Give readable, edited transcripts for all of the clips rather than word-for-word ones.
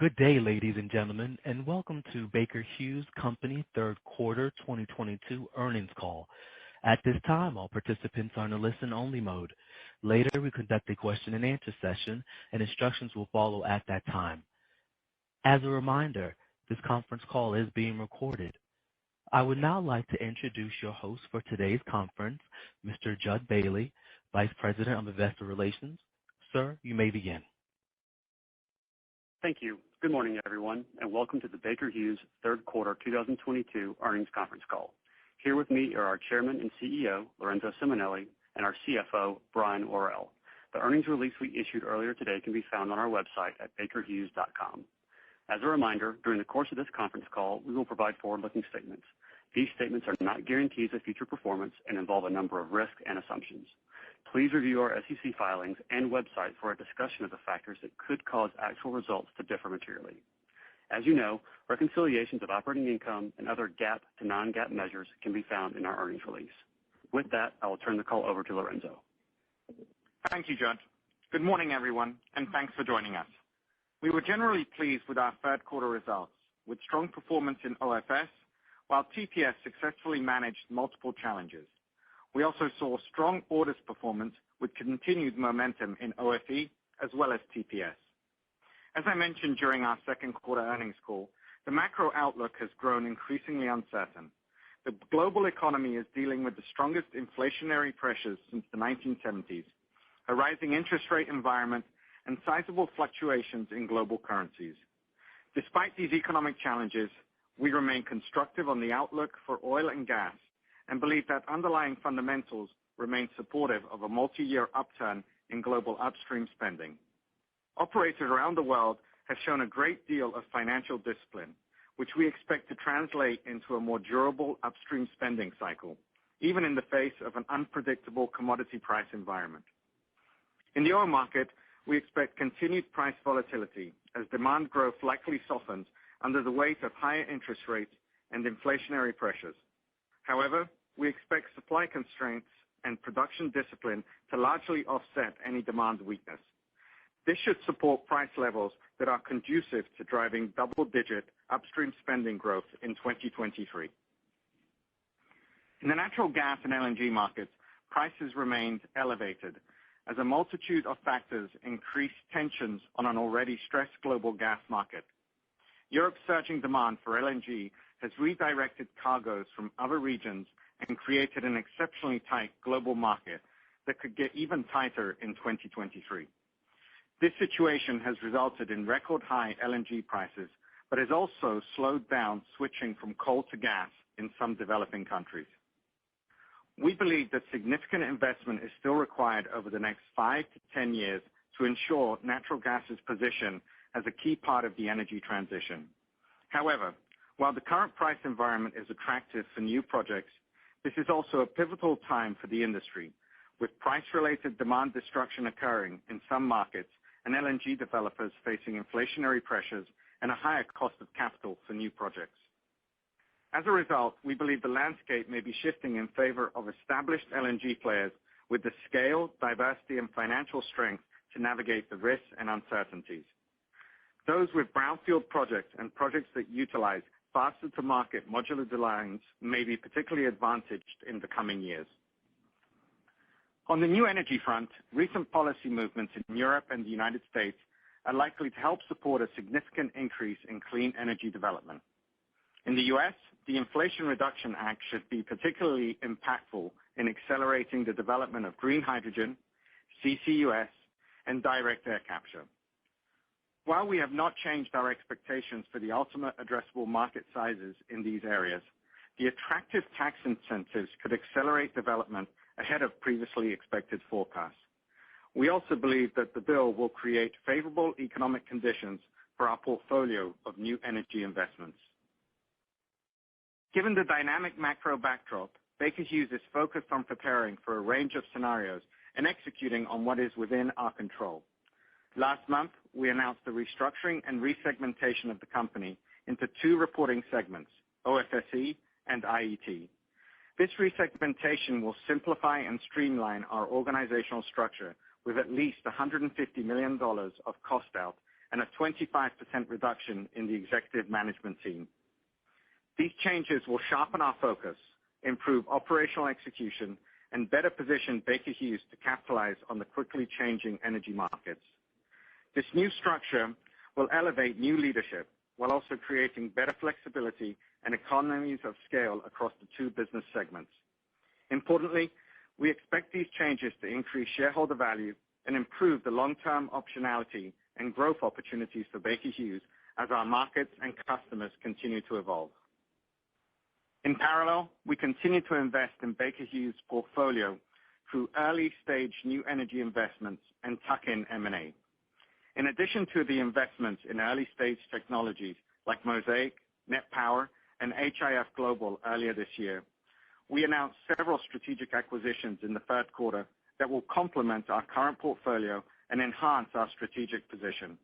Good day, ladies and gentlemen, and welcome to Baker Hughes Company third quarter 2022 earnings call. At this time, all participants are in a listen-only mode. Later, we conduct a question-and-answer session, and instructions will follow at that time. As a reminder, this conference call is being recorded. I would now like to introduce your host for today's conference, Mr. Jud Bailey, Vice President of Investor Relations. Sir, you may begin. Thank you. Good morning, everyone, and welcome to the Baker Hughes third quarter 2022 earnings conference call. Here with me are our Chairman and CEO, Lorenzo Simonelli, and our CFO, Brian Worrell. The earnings release we issued earlier today can be found on our website at bakerhughes.com. As a reminder, during the course of this conference call, we will provide forward-looking statements. These statements are not guarantees of future performance and involve a number of risks and assumptions. Please review our SEC filings and website for a discussion of the factors that could cause actual results to differ materially. As you know, reconciliations of operating income and other GAAP to non-GAAP measures can be found in our earnings release. With that, I will turn the call over to Lorenzo. Thank you, Judd. Good morning, everyone, and thanks for joining us. We were generally pleased with our third quarter results, with strong performance in OFS, while TPS successfully managed multiple challenges. We also saw strong orders performance with continued momentum in OFE as well as TPS. As I mentioned during our second quarter earnings call, the macro outlook has grown increasingly uncertain. The global economy is dealing with the strongest inflationary pressures since the 1970s, a rising interest rate environment, and sizable fluctuations in global currencies. Despite these economic challenges, we remain constructive on the outlook for oil and gas and believe that underlying fundamentals remain supportive of a multi-year upturn in global upstream spending. Operators around the world have shown a great deal of financial discipline, which we expect to translate into a more durable upstream spending cycle, even in the face of an unpredictable commodity price environment. In the oil market, we expect continued price volatility as demand growth likely softens under the weight of higher interest rates and inflationary pressures. However, we expect supply constraints and production discipline to largely offset any demand weakness. This should support price levels that are conducive to driving double-digit upstream spending growth in 2023. In the natural gas and LNG markets, prices remained elevated as a multitude of factors increased tensions on an already stressed global gas market. Europe's surging demand for LNG has redirected cargoes from other regions and created an exceptionally tight global market that could get even tighter in 2023. This situation has resulted in record high LNG prices, but has also slowed down switching from coal to gas in some developing countries. We believe that significant investment is still required over the next 5 to 10 years to ensure natural gas's position as a key part of the energy transition. However, while the current price environment is attractive for new projects, this is also a pivotal time for the industry, with price-related demand destruction occurring in some markets and LNG developers facing inflationary pressures and a higher cost of capital for new projects. As a result, we believe the landscape may be shifting in favor of established LNG players with the scale, diversity, and financial strength to navigate the risks and uncertainties. Those with brownfield projects and projects that utilize faster-to-market modular designs may be particularly advantaged in the coming years. On the new energy front, recent policy movements in Europe and the United States are likely to help support a significant increase in clean energy development. In the U.S., the Inflation Reduction Act should be particularly impactful in accelerating the development of green hydrogen, CCUS, and direct air capture. While we have not changed our expectations for the ultimate addressable market sizes in these areas, the attractive tax incentives could accelerate development ahead of previously expected forecasts. We also believe that the bill will create favorable economic conditions for our portfolio of new energy investments. Given the dynamic macro backdrop, Baker Hughes is focused on preparing for a range of scenarios and executing on what is within our control. Last month, we announced the restructuring and resegmentation of the company into 2 reporting segments, OFSE and IET. This resegmentation will simplify and streamline our organizational structure with at least $150 million of cost out and a 25% reduction in the executive management team. These changes will sharpen our focus, improve operational execution, and better position Baker Hughes to capitalize on the quickly changing energy markets. This new structure will elevate new leadership while also creating better flexibility and economies of scale across the two business segments. Importantly, we expect these changes to increase shareholder value and improve the long-term optionality and growth opportunities for Baker Hughes as our markets and customers continue to evolve. In parallel, we continue to invest in Baker Hughes' portfolio through early-stage new energy investments and tuck-in M&A. In addition to the investments in early-stage technologies like Mosaic, Net Power, and HIF Global earlier this year, we announced several strategic acquisitions in the third quarter that will complement our current portfolio and enhance our strategic position.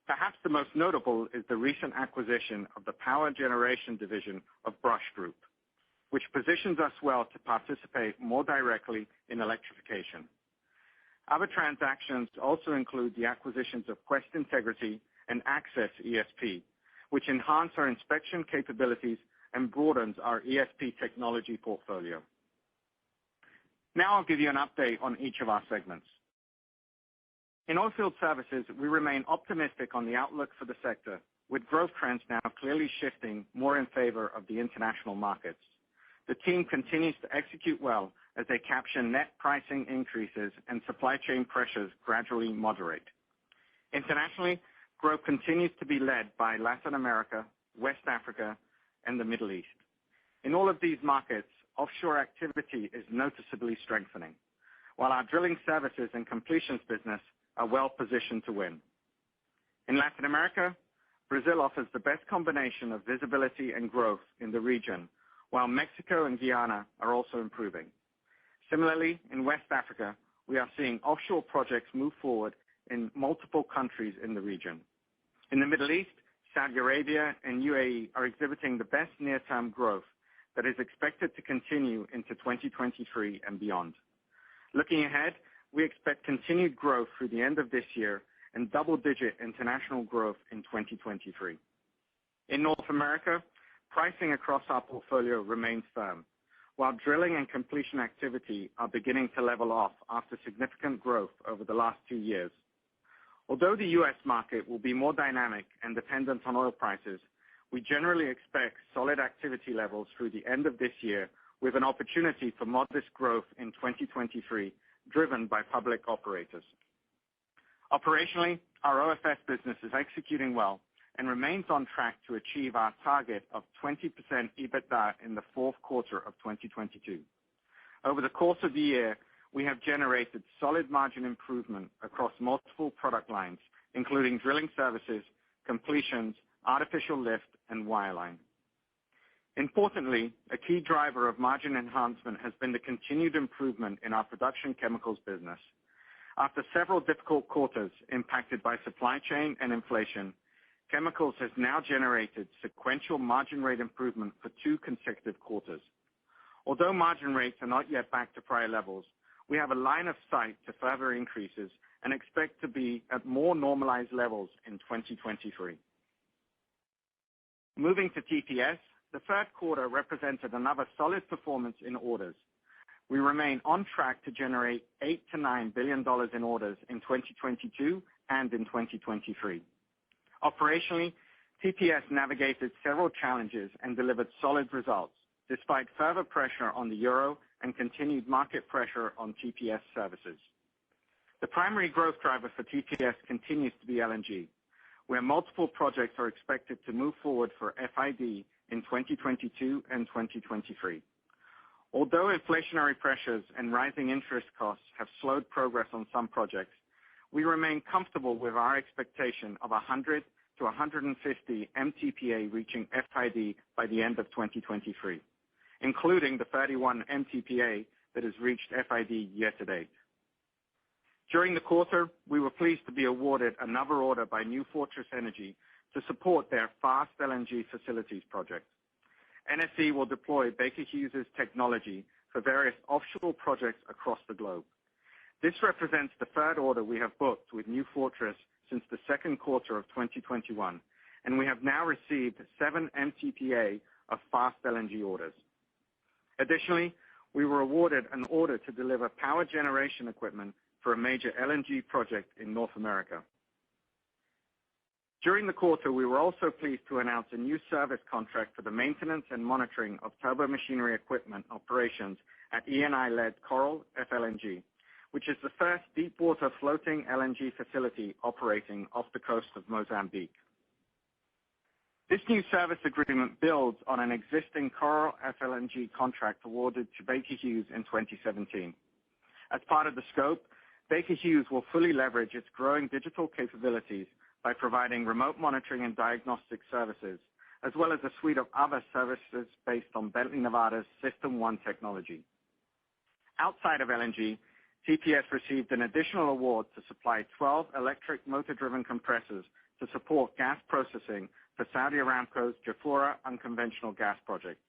Perhaps the most notable is the recent acquisition of the power generation division of Brush Group, which positions us well to participate more directly in electrification. Other transactions also include the acquisitions of Quest Integrity and Access ESP, which enhance our inspection capabilities and broadens our ESP technology portfolio. Now I'll give you an update on each of our segments. In oilfield services, we remain optimistic on the outlook for the sector, with growth trends now clearly shifting more in favor of the international markets. The team continues to execute well as they capture net pricing increases and supply chain pressures gradually moderate. Internationally, growth continues to be led by Latin America, West Africa, and the Middle East. In all of these markets, offshore activity is noticeably strengthening, while our drilling services and completions business are well positioned to win. In Latin America, Brazil offers the best combination of visibility and growth in the region, while Mexico and Guyana are also improving. Similarly, in West Africa, we are seeing offshore projects move forward in multiple countries in the region. In the Middle East, Saudi Arabia and UAE are exhibiting the best near-term growth that is expected to continue into 2023 and beyond. Looking ahead, we expect continued growth through the end of this year and double-digit international growth in 2023. In North America, pricing across our portfolio remains firm, while drilling and completion activity are beginning to level off after significant growth over the last 2 years. Although the U.S. market will be more dynamic and dependent on oil prices, we generally expect solid activity levels through the end of this year with an opportunity for modest growth in 2023 driven by public operators. Operationally, our OFS business is executing well and remains on track to achieve our target of 20% EBITDA in the fourth quarter of 2022. Over the course of the year, we have generated solid margin improvement across multiple product lines, including drilling services, completions, artificial lift, and wireline. Importantly, a key driver of margin enhancement has been the continued improvement in our production chemicals business. After several difficult quarters impacted by supply chain and inflation, chemicals has now generated sequential margin rate improvement for 2 consecutive quarters. Although margin rates are not yet back to prior levels, we have a line of sight to further increases and expect to be at more normalized levels in 2023. Moving to TPS, the third quarter represented another solid performance in orders. We remain on track to generate $8 to $9 billion in orders in 2022 and in 2023. Operationally, TPS navigated several challenges and delivered solid results, despite further pressure on the euro and continued market pressure on TPS services. The primary growth driver for TPS continues to be LNG, where multiple projects are expected to move forward for FID in 2022 and 2023. Although inflationary pressures and rising interest costs have slowed progress on some projects, we remain comfortable with our expectation of 100 to 150 MTPA reaching FID by the end of 2023, including the 31 MTPA that has reached FID year to date. During the quarter, we were pleased to be awarded another order by New Fortress Energy to support their Fast LNG facilities project. NFE will deploy Baker Hughes' technology for various offshore projects across the globe. This represents the third order we have booked with New Fortress since the second quarter of 2021, and we have now received 7 MTPA of fast LNG orders. Additionally, we were awarded an order to deliver power generation equipment for a major LNG project in North America. During the quarter, we were also pleased to announce a new service contract for the maintenance and monitoring of turbomachinery equipment operations at Eni-led Coral FLNG, which is the first deepwater floating LNG facility operating off the coast of Mozambique. This new service agreement builds on an existing Coral FLNG contract awarded to Baker Hughes in 2017. As part of the scope, Baker Hughes will fully leverage its growing digital capabilities by providing remote monitoring and diagnostic services, as well as a suite of other services based on Bently Nevada's System 1 technology. Outside of LNG, TPS received an additional award to supply 12 electric motor-driven compressors to support gas processing for Saudi Aramco's Jafurah unconventional gas project.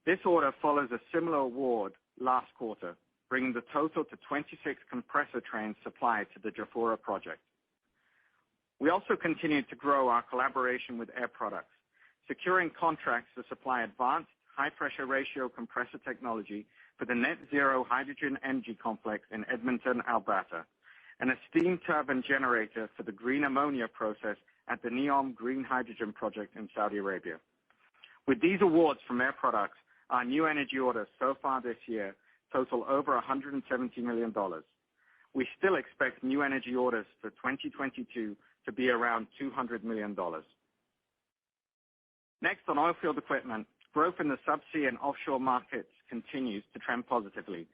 This order follows a similar award last quarter, bringing the total to 26 compressor trains supplied to the Jafurah project. We also continued to grow our collaboration with Air Products, securing contracts to supply advanced high-pressure ratio compressor technology for the net zero hydrogen energy complex in Edmonton, Alberta, and a steam turbine generator for the green ammonia process at the NEOM Green Hydrogen project in Saudi Arabia. With these awards from Air Products, our new energy orders so far this year total over $170 million. We still expect new energy orders for 2022 to be around $200 million. Next, on oilfield equipment, growth in the subsea and offshore markets continues to trend positively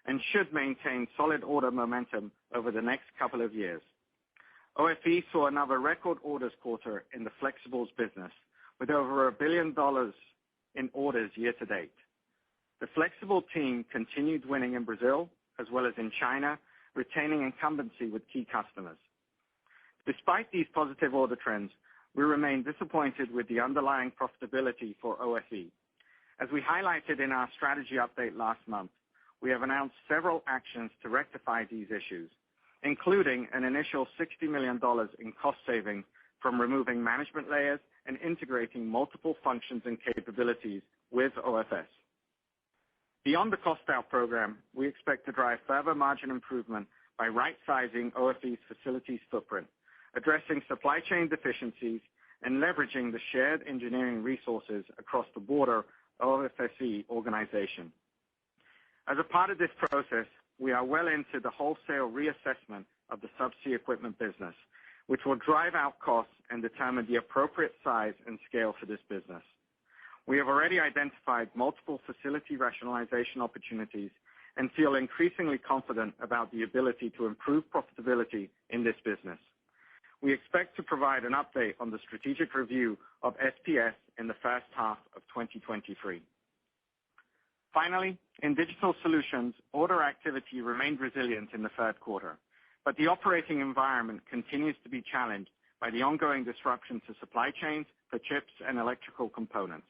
and should maintain solid order momentum over the next couple of years. OFE saw another record orders quarter in the flexibles business, with over $1 billion in orders year to date. The flexible team continued winning in Brazil as well as in China, retaining incumbency with key customers. Despite these positive order trends, we remain disappointed with the underlying profitability for OFE. As we highlighted in our strategy update last month, we have announced several actions to rectify these issues, including an initial $60 million in cost savings from removing management layers and integrating multiple functions and capabilities with OFS. Beyond the cost out program, we expect to drive further margin improvement by right-sizing OFE's facilities footprint, addressing supply chain deficiencies, and leveraging the shared engineering resources across the broader OFSE organization. As a part of this process, we are well into the wholesale reassessment of the subsea equipment business, which will drive out costs and determine the appropriate size and scale for this business. We have already identified multiple facility rationalization opportunities and feel increasingly confident about the ability to improve profitability in this business. We expect to provide an update on the strategic review of SPS in the first half of 2023. Finally, in digital solutions, order activity remained resilient in the third quarter, but the operating environment continues to be challenged by the ongoing disruption to supply chains for chips and electrical components.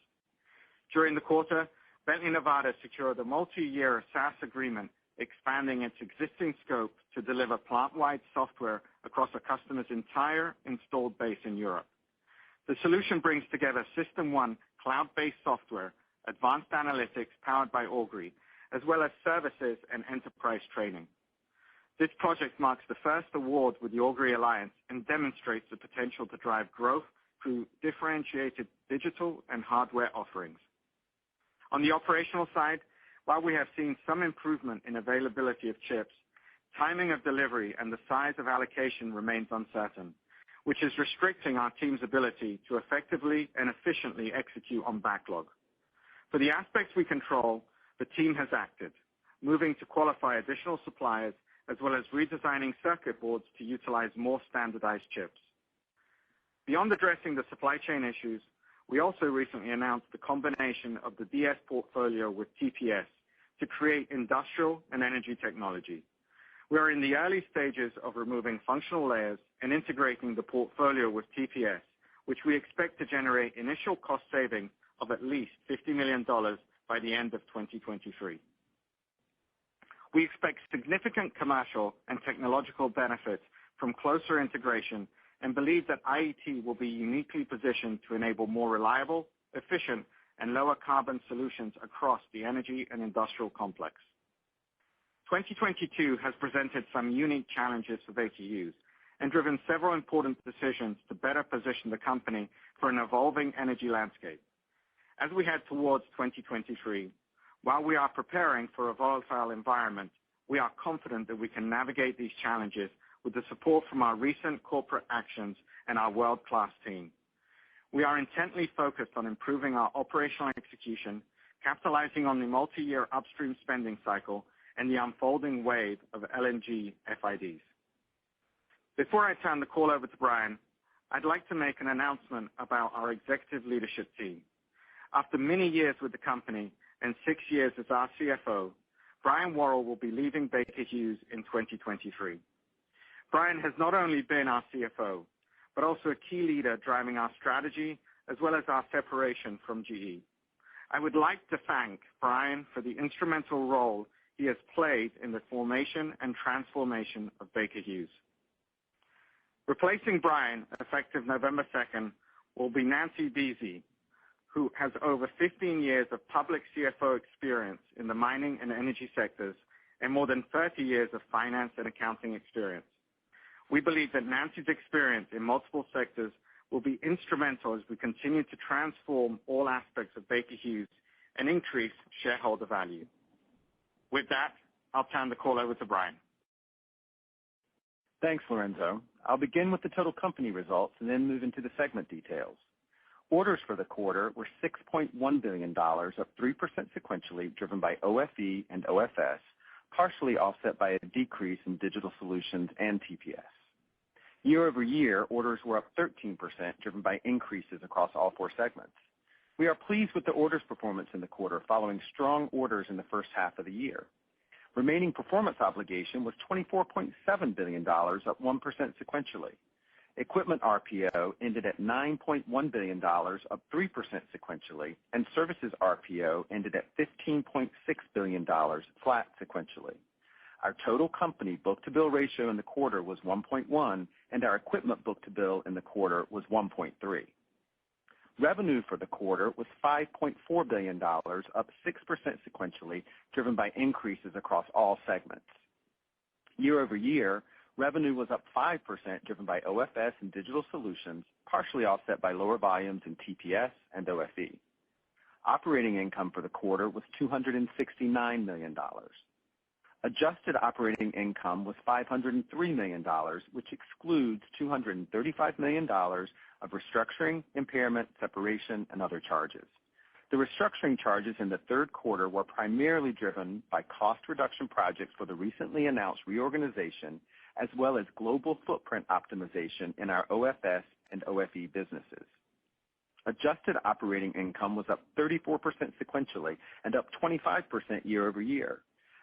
During the quarter, Bently Nevada secured a multi-year SaaS agreement expanding its existing scope to deliver plant-wide software across a customer's entire installed base in Europe. The solution brings together System 1 cloud-based software, advanced analytics powered by Augury, as well as services and enterprise training. This project marks the first award with the Augury Alliance and demonstrates the potential to drive growth through differentiated digital and hardware offerings. On the operational side, while we have seen some improvement in availability of chips, timing of delivery and the size of allocation remains uncertain, which is restricting our team's ability to effectively and efficiently execute on backlog. For the aspects we control, the team has acted, moving to qualify additional suppliers as well as redesigning circuit boards to utilize more standardized chips. Beyond addressing the supply chain issues, we also recently announced the combination of the DS portfolio with TPS to create industrial and energy technology. We are in the early stages of removing functional layers and integrating the portfolio with TPS, which we expect to generate initial cost savings of at least $50 million by the end of 2023. We expect significant commercial and technological benefits from closer integration and believe that IET will be uniquely positioned to enable more reliable, efficient, and lower carbon solutions across the energy and industrial complex. 2022 has presented some unique challenges for Baker Hughes and driven several important decisions to better position the company for an evolving energy landscape. As we head towards 2023, while we are preparing for a volatile environment, we are confident that we can navigate these challenges with the support from our recent corporate actions and our world-class team. We are intently focused on improving our operational execution, capitalizing on the multi-year upstream spending cycle and the unfolding wave of LNG FIDs. Before I turn the call over to Brian, I'd like to make an announcement about our executive leadership team. After many years with the company and 6 years as our CFO, Brian Worrell will be leaving Baker Hughes in 2023. Brian has not only been our CFO, but also a key leader driving our strategy as well as our separation from GE. I would like to thank Brian for the instrumental role he has played in the formation and transformation of Baker Hughes. Replacing Brian, effective November 2nd, will be Nancy Beasy, who has over 15 years of public CFO experience in the mining and energy sectors and more than 30 years of finance and accounting experience. We believe that Nancy's experience in multiple sectors will be instrumental as we continue to transform all aspects of Baker Hughes and increase shareholder value. With that, I'll turn the call over to Brian. Thanks, Lorenzo. I'll begin with the total company results and then move into the segment details. Orders for the quarter were $6.1 billion, up 3% sequentially, driven by OFE and OFS, partially offset by a decrease in Digital Solutions and TPS. Year-over-year, orders were up 13%, driven by increases across all four segments. We are pleased with the orders performance in the quarter following strong orders in the first half of the year. Remaining performance obligation was $24.7 billion, up 1% sequentially. Equipment RPO ended at $9.1 billion, up 3% sequentially, and services RPO ended at $15.6 billion, flat sequentially. Our total company book-to-bill ratio in the quarter was 1.1, and our equipment book-to-bill in the quarter was 1.3. Revenue for the quarter was $5.4 billion, up 6% sequentially, driven by increases across all segments. Year-over-year, revenue was up 5%, driven by OFS and Digital Solutions, partially offset by lower volumes in TPS and OFE. Operating income for the quarter was $269 million. Adjusted operating income was $503 million, which excludes $235 million of restructuring, impairment, separation, and other charges. The restructuring charges in the third quarter were primarily driven by cost reduction projects for the recently announced reorganization, as well as global footprint optimization in our OFS and OFE businesses. Adjusted operating income was up 34% sequentially and up 25% year-over-year.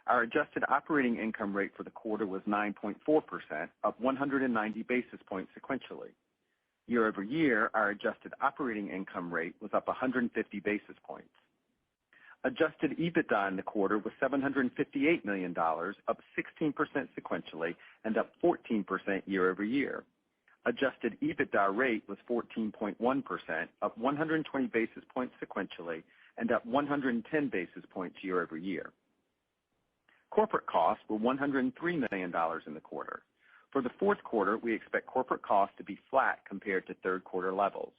Our adjusted operating income rate for the quarter was 9.4%, up 190 basis points sequentially. Year-over-year, our adjusted operating income rate was up 150 basis points. Adjusted EBITDA in the quarter was $758 million, up 16% sequentially and up 14% year-over-year. Adjusted EBITDA rate was 14.1%, up 120 basis points sequentially and up 110 basis points year-over-year. Corporate costs were $103 million in the quarter. For the fourth quarter, we expect corporate costs to be flat compared to third quarter levels.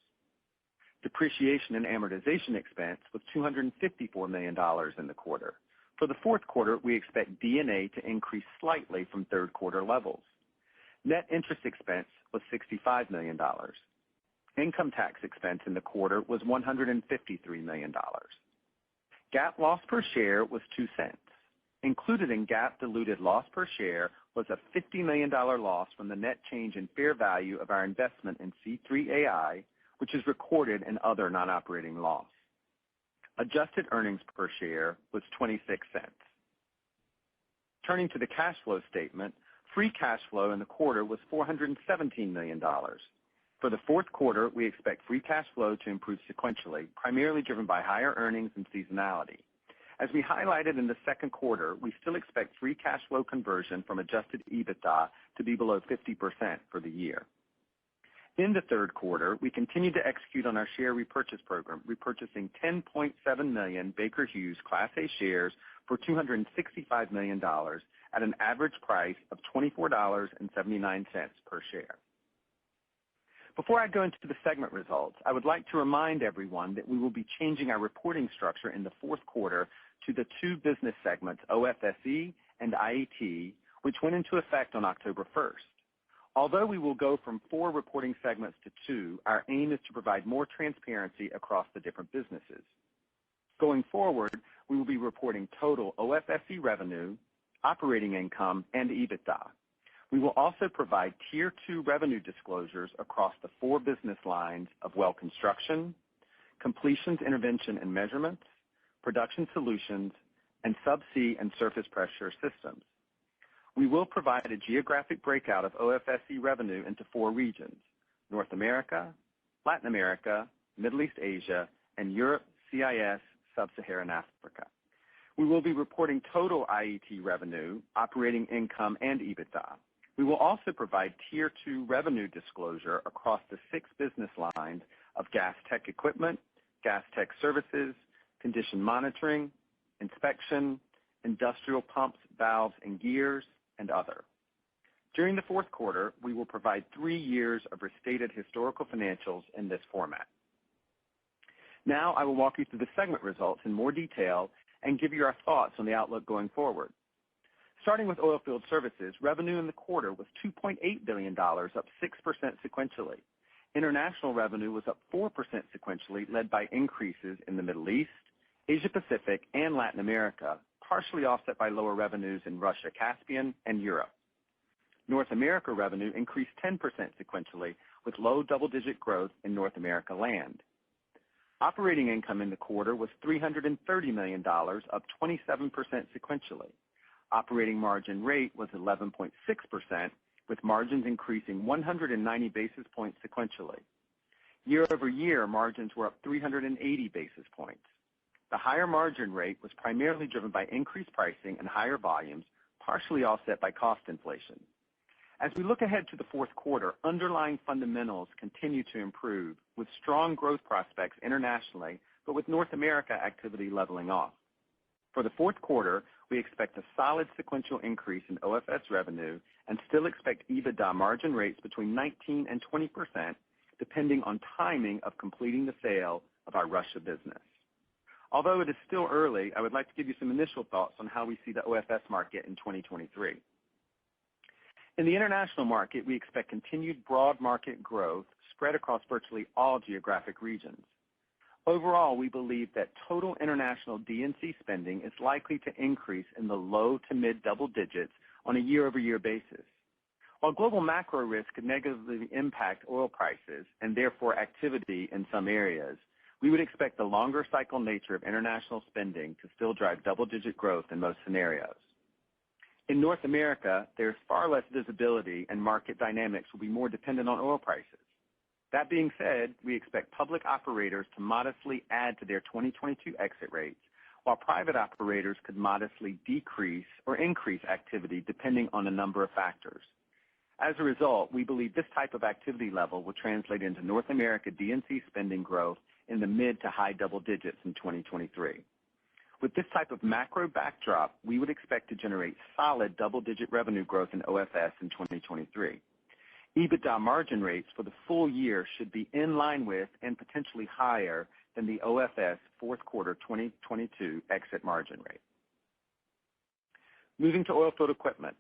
Depreciation and amortization expense was $254 million in the quarter. For the fourth quarter, we expect D&A to increase slightly from third quarter levels. Net interest expense was $65 million. Income tax expense in the quarter was $153 million. GAAP loss per share was 2 cents. Included in GAAP diluted loss per share was a $50 million loss from the net change in fair value of our investment in C3AI, which is recorded in other non-operating loss. Adjusted earnings per share was 26 cents. Turning to the cash flow statement, free cash flow in the quarter was $417 million. For the fourth quarter, we expect free cash flow to improve sequentially, primarily driven by higher earnings and seasonality. As we highlighted in the second quarter, we still expect free cash flow conversion from adjusted EBITDA to be below 50% for the year. In the third quarter, we continued to execute on our share repurchase program, repurchasing 10.7 million Baker Hughes Class A shares for $265 million at an average price of $24.79 per share. Before I go into the segment results, I would like to remind everyone that we will be changing our reporting structure in the fourth quarter to the two business segments, OFSE and IET, which went into effect on October 1st. Although we will go from 4 reporting segments to 2, our aim is to provide more transparency across the different businesses. Going forward, we will be reporting total OFSE revenue, operating income, and EBITDA. We will also provide Tier 2 revenue disclosures across the 4 business lines of well construction, completions, intervention and measurements, production solutions, and subsea and surface pressure systems. We will provide a geographic breakout of OFSE revenue into 4 regions: North America, Latin America, Middle East Asia, and Europe, CIS, Sub-Saharan Africa. We will be reporting total IET revenue, operating income, and EBITDA. We will also provide Tier 2 revenue disclosure across the 6 business lines of gas tech equipment, gas tech services, condition monitoring, inspection, industrial pumps, valves, and gears, and other. During the fourth quarter, we will provide 3 years of restated historical financials in this format. Now I will walk you through the segment results in more detail and give you our thoughts on the outlook going forward. Starting with Oilfield Services, revenue in the quarter was $2.8 billion, up 6% sequentially. International revenue was up 4% sequentially, led by increases in the Middle East, Asia Pacific, and Latin America, partially offset by lower revenues in Russia, Caspian, and Europe. North America revenue increased 10% sequentially, with low double-digit growth in North America land. Operating income in the quarter was $330 million, up 27% sequentially. Operating margin rate was 11.6%, with margins increasing 190 basis points sequentially. Year over year, margins were up 380 basis points. The higher margin rate was primarily driven by increased pricing and higher volumes, partially offset by cost inflation. As we look ahead to the fourth quarter, underlying fundamentals continue to improve, with strong growth prospects internationally, but with North America activity leveling off. For the fourth quarter, we expect a solid sequential increase in OFS revenue and still expect EBITDA margin rates between 19% and 20%, depending on timing of completing the sale of our Russia business. Although it is still early, I would like to give you some initial thoughts on how we see the OFS market in 2023. In the international market, we expect continued broad market growth spread across virtually all geographic regions. Overall, we believe that total international D&C spending is likely to increase in the low to mid double digits on a year-over-year basis. While global macro risk could negatively impact oil prices and therefore activity in some areas, we would expect the longer cycle nature of international spending to still drive double-digit growth in most scenarios. In North America, there is far less visibility and market dynamics will be more dependent on oil prices. That being said, we expect public operators to modestly add to their 2022 exit rates, while private operators could modestly decrease or increase activity depending on a number of factors. As a result, we believe this type of activity level will translate into North America D&C spending growth in the mid to high double digits in 2023. With this type of macro backdrop, we would expect to generate solid double-digit revenue growth in OFS in 2023. EBITDA margin rates for the full year should be in line with and potentially higher than the OFS fourth quarter 2022 exit margin rate. Moving to oilfield equipment.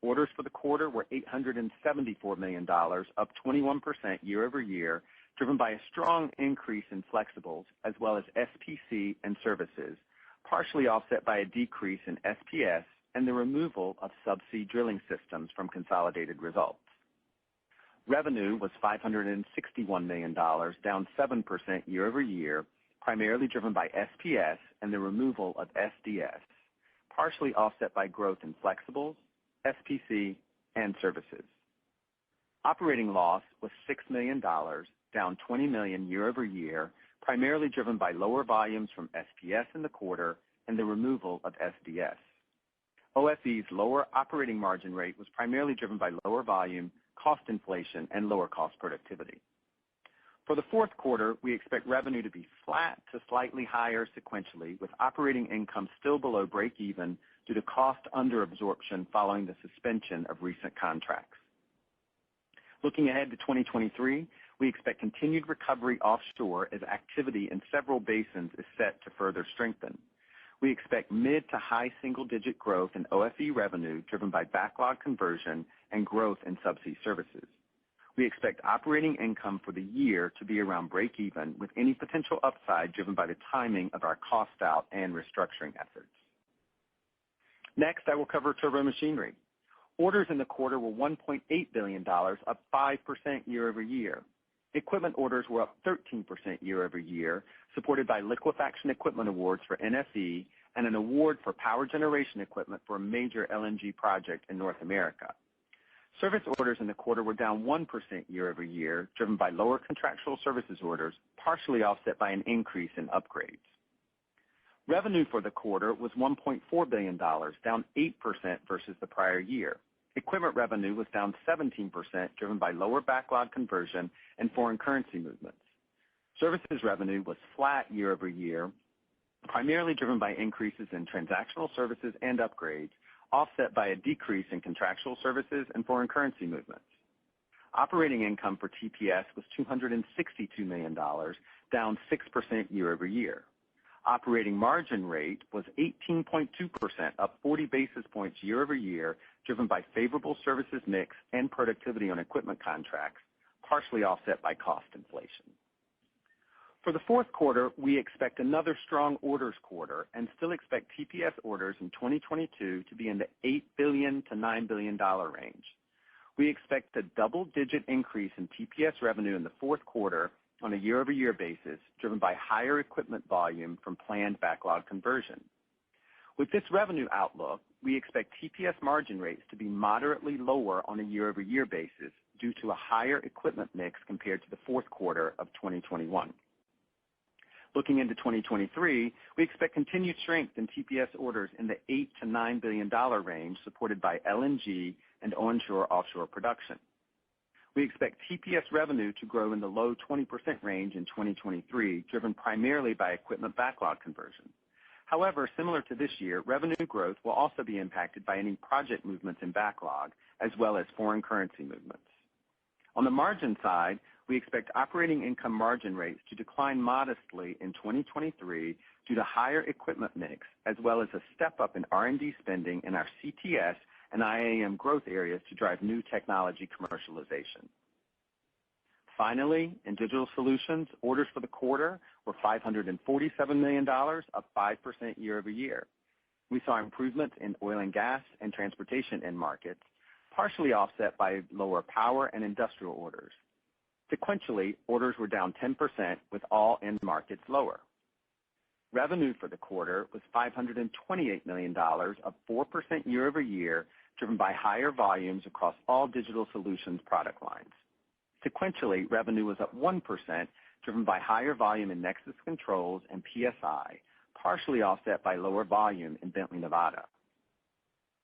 Orders for the quarter were $874 million, up 21% year over year, driven by a strong increase in flexibles as well as SPC and services, partially offset by a decrease in SPS and the removal of subsea drilling systems from consolidated results. Revenue was $561 million, down 7% year over year, primarily driven by SPS and the removal of SDS, partially offset by growth in flexibles, SPC, and services. Operating loss was $6 million, down $20 million year over year, primarily driven by lower volumes from SPS in the quarter and the removal of SDS. OFE's lower operating margin rate was primarily driven by lower volume, cost inflation, and lower cost productivity. For the fourth quarter, we expect revenue to be flat to slightly higher sequentially, with operating income still below break even due to cost under absorption following the suspension of recent contracts. Looking ahead to 2023, we expect continued recovery offshore as activity in several basins is set to further strengthen. We expect mid to high single-digit growth in OFE revenue driven by backlog conversion and growth in subsea services. We expect operating income for the year to be around break even, with any potential upside driven by the timing of our cost out and restructuring efforts. Next, I will cover turbomachinery. Orders in the quarter were $1.8 billion, up 5% year-over-year. Equipment orders were up 13% year-over-year, supported by liquefaction equipment awards for NFE and an award for power generation equipment for a major LNG project in North America. Service orders in the quarter were down 1% year-over-year, driven by lower contractual services orders, partially offset by an increase in upgrades. Revenue for the quarter was $1.4 billion, down 8% versus the prior year. Equipment revenue was down 17%, driven by lower backlog conversion and foreign currency movements. Services revenue was flat year-over-year, primarily driven by increases in transactional services and upgrades, offset by a decrease in contractual services and foreign currency movements. Operating income for TPS was $262 million, down 6% year-over-year. Operating margin rate was 18.2%, up 40 basis points year-over-year, driven by favorable services mix and productivity on equipment contracts, partially offset by cost inflation. For the fourth quarter, we expect another strong orders quarter and still expect TPS orders in 2022 to be in the $8 billion to $9 billion range. We expect a double-digit increase in TPS revenue in the fourth quarter on a year-over-year basis, driven by higher equipment volume from planned backlog conversion. With this revenue outlook, we expect TPS margin rates to be moderately lower on a year-over-year basis due to a higher equipment mix compared to the fourth quarter of 2021. Looking into 2023, we expect continued strength in TPS orders in the $8 to $9 billion range, supported by LNG and onshore-offshore production. We expect TPS revenue to grow in the low 20% range in 2023, driven primarily by equipment backlog conversion. However, similar to this year, revenue growth will also be impacted by any project movements in backlog, as well as foreign currency movements. On the margin side, we expect operating income margin rates to decline modestly in 2023 due to higher equipment mix, as well as a step-up in R&D spending in our CTS and IAM growth areas to drive new technology commercialization. Finally, in Digital Solutions, orders for the quarter were $547 million, up 5% year-over-year. We saw improvements in oil and gas and transportation end markets, partially offset by lower power and industrial orders. Sequentially, orders were down 10%, with all end markets lower. Revenue for the quarter was $528 million, up 4% year-over-year, driven by higher volumes across all Digital Solutions product lines. Sequentially, revenue was up 1%, driven by higher volume in Nexus Controls and PSI, partially offset by lower volume in Bentley Nevada.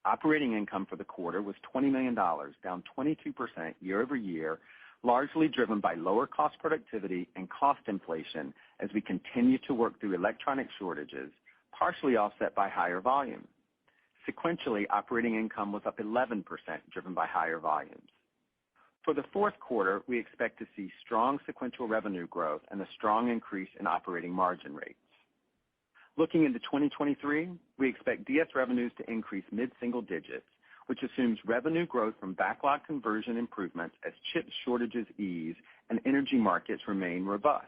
Operating income for the quarter was $20 million, down 22% year-over-year, largely driven by lower cost productivity and cost inflation as we continue to work through electronic shortages, partially offset by higher volume. Sequentially, operating income was up 11%, driven by higher volumes. For the fourth quarter, we expect to see strong sequential revenue growth and a strong increase in operating margin rates. Looking into 2023, we expect DS revenues to increase mid-single digits, which assumes revenue growth from backlog conversion improvements as chip shortages ease and energy markets remain robust.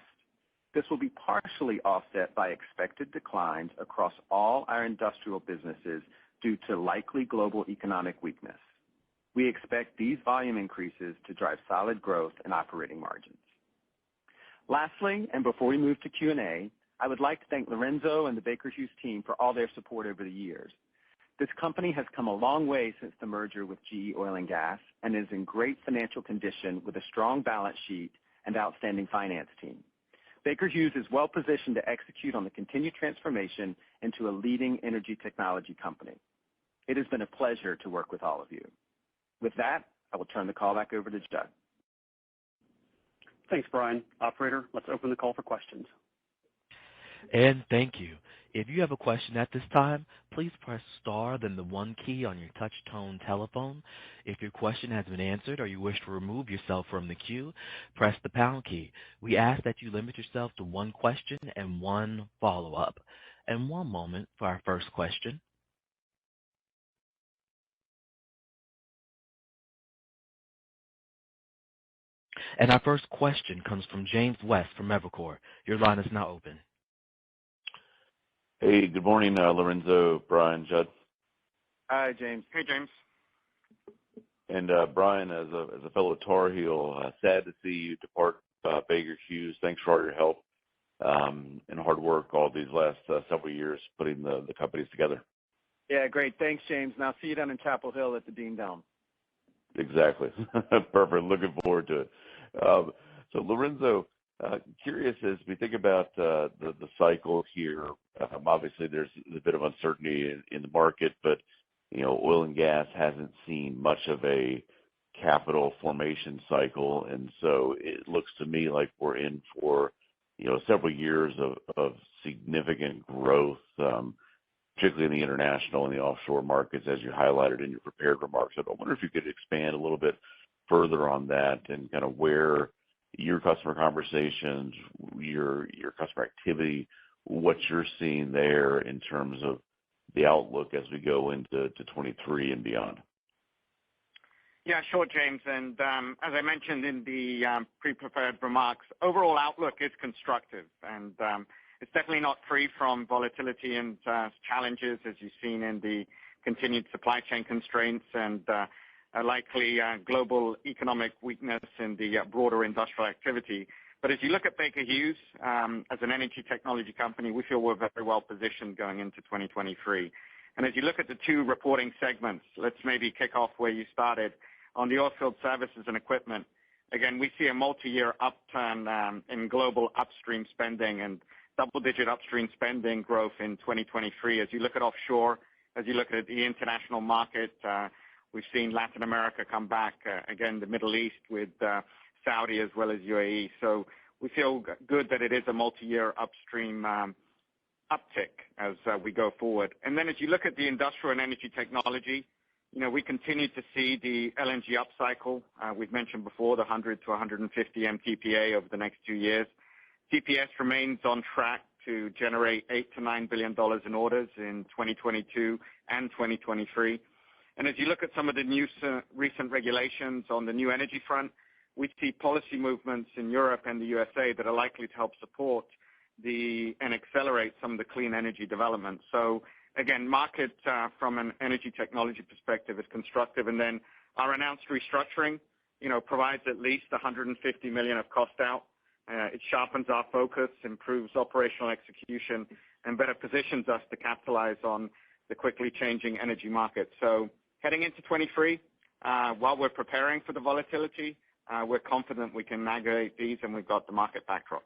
This will be partially offset by expected declines across all our industrial businesses due to likely global economic weakness. We expect these volume increases to drive solid growth in operating margins. Lastly, and before we move to Q&A, I would like to thank Lorenzo and the Baker Hughes team for all their support over the years. This company has come a long way since the merger with GE Oil and Gas and is in great financial condition with a strong balance sheet and outstanding finance team. Baker Hughes is well positioned to execute on the continued transformation into a leading energy technology company. It has been a pleasure to work with all of you. With that, I will turn the call back over to Judd. Thanks, Brian. Operator, let's open the call for questions. And thank you. If you have a question at this time, please press star then the 1 key on your touch tone telephone. If your question has been answered or you wish to remove yourself from the queue, press the pound key. We ask that you limit yourself to 1 question and 1 follow-up. And 1 moment for our first question. And our first question comes from James West from Evercore. Your line is now open. Hey, good morning, Lorenzo, Brian, Judd. Hi, James. Hey, James. And Brian, as a fellow Tar Heel, sad to see you depart Baker Hughes. Thanks for all your help and hard work all these last several years putting the companies together. Yeah, great. Thanks, James. Now see you down in Chapel Hill at the Dean Dome. Exactly. Perfect. Looking forward to it. So, Lorenzo, curious as we think about the cycle here. Obviously, there's a bit of uncertainty in the market, but oil and gas hasn't seen much of a capital formation cycle, and so it looks to me like we're in for several years of significant growth, particularly in the international and the offshore markets, as you highlighted in your prepared remarks. So I wonder if you could expand a little bit further on that and kind of where your customer conversations, your customer activity, what you're seeing there in terms of the outlook as we go into 23 and beyond. Yeah, sure, James. And as I mentioned in the pre-prepared remarks, overall outlook is constructive, and it's definitely not free from volatility and challenges, as you've seen in the continued supply chain constraints and likely global economic weakness in the broader industrial activity. But as you look at Baker Hughes as an energy technology company, we feel we're very well positioned going into 2023. And as you look at the 2 reporting segments, let's maybe kick off where you started. On the oilfield services and equipment, again, we see a multi-year upturn in global upstream spending and double-digit upstream spending growth in 2023. As you look at offshore, as you look at the international market, we've seen Latin America come back, again, the Middle East with Saudi as well as UAE. So we feel good that it is a multi-year upstream uptick as we go forward. And then as you look at the industrial and energy technology, we continue to see the LNG upcycle. We've mentioned before the 100 to 150 MTPA over the next 2 years. TPS remains on track to generate $8 to $9 billion in orders in 2022 and 2023. And as you look at some of the new recent regulations on the new energy front, we see policy movements in Europe and the USA that are likely to help support and accelerate some of the clean energy development. So again, market from an energy technology perspective is constructive. And then our announced restructuring, provides at least $150 million of cost out. It sharpens our focus, improves operational execution, and better positions us to capitalize on the quickly changing energy market. So heading into 23, while we're preparing for the volatility, we're confident we can navigate these, and we've got the market backdrop.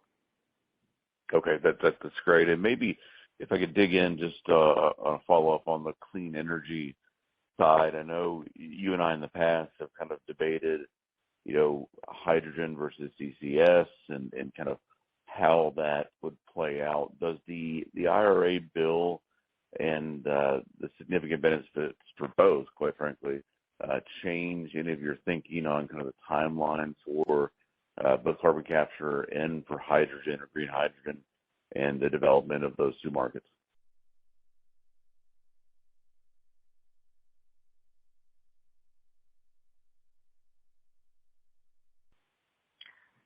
Okay, that's great. And maybe if I could dig in just on a follow-up on the clean energy side. I know you and I in the past have kind of debated, hydrogen versus CCS and kind of how that would play out. Does the IRA bill and the significant benefits for both, quite frankly, change any of your thinking on kind of the timeline for both carbon capture and for hydrogen or green hydrogen and the development of those 2 markets?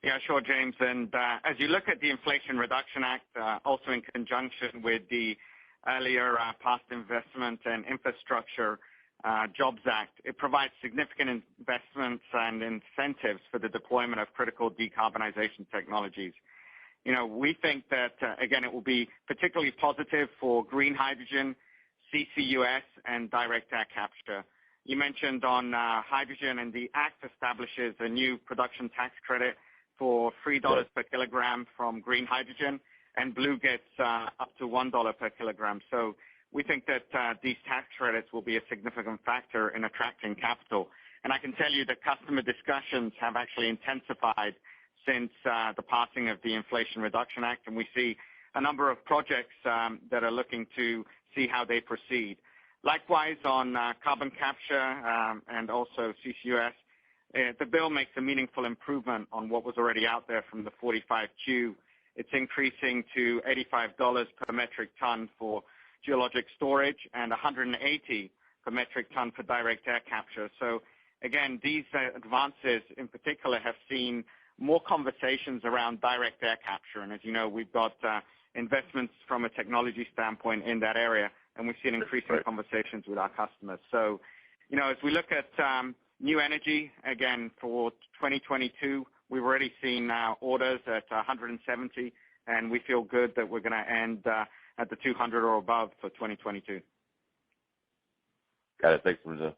Yeah, sure, James. And as you look at the Inflation Reduction Act, also in conjunction with the earlier past investment and infrastructure Jobs Act, it provides significant investments and incentives for the deployment of critical decarbonization technologies. We think that, again, it will be particularly positive for green hydrogen, CCUS, and direct air capture. You mentioned on hydrogen, and the Act establishes a new production tax credit for $3 per kilogram from green hydrogen, and blue gets up to $1 per kilogram. So we think that these tax credits will be a significant factor in attracting capital. And I can tell you that customer discussions have actually intensified since the passing of the Inflation Reduction Act, and we see a number of projects that are looking to see how they proceed. Likewise, on carbon capture and also CCUS, the bill makes a meaningful improvement on what was already out there from the 45Q. It's increasing to $85 per metric ton for geologic storage and $180 per metric ton for direct air capture. So again, these advances in particular have seen more conversations around direct air capture. And as you know, we've got investments from a technology standpoint in that area, and we've seen increasing conversations with our customers. So, you know, as we look at new energy, again, for 2022, we've already seen orders at 170, and we feel good that we're going to end at the 200 or above for 2022. Got it. Thanks, Lorenzo.